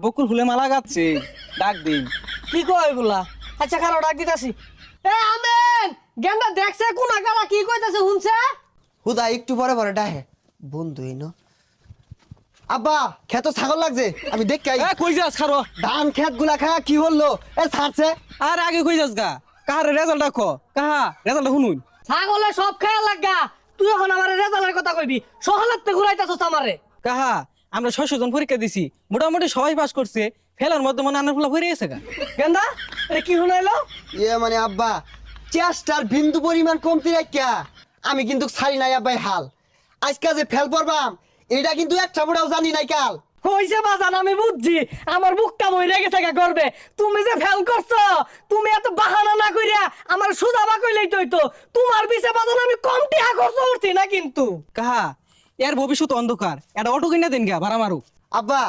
বকুল ফুলে মালা গাচ্ছে, ডাক দিন। কি কয় এগুলা? আচ্ছা খারাপ ডাক দিতাছি। এ আমেন, গেন্দা দেখছে কোন আগালা কি কইতাছে শুনছে? হুদা একটু পরে পরে ডাহে বন্ধুই ন। আব্বা খেত ছাগল লাগছে, আমি দেখ কই যাস খারো? ধান খেত গুলা খা কি হলো এ ছাড়ছে। আর আগে কই যাস গা? কাহার রেজাল্ট দেখো, কাহা রেজাল্ট শুনুন। ছাগলে সব খেয়াল লাগা, তুই এখন আমার রেজাল্টের কথা কইবি। সহলাতে ঘুরাইতাছস আমারে। কাহা আমরা 600 জন পরীক্ষা দিছি, মোটামুটি সবাই পাস করছে। ফেলার মধ্যে মনে আনার ফুলা ভরে গেছে গা। গেন্দা এ কি শুনাইলো? মানে আব্বা চেষ্টার বিন্দু পরিমাণ কমতি রাখিয়া আমি কিন্তু ছাড়ি নাই আব্বাই হাল। আজকে যে ফেল পড়বাম এটা কিন্তু একটা বুড়াও জানি নাই কাল। হইছে বাজান, আমি বুঝছি আমার বুকটা মইরা গেছে গা করবে। তুমি যে ফেল করছো, তুমি এত বাহানা না কইরা আমার সুজাবা কইলেই তো হইতো। তোমার পিছে বাজান আমি কম টিহা খরচ করছি না কিন্তু। কাহা এর ভবিষ্যৎ অন্ধকার, এটা অটো কিনা দেন গা ভাড়া মারু। আব্বা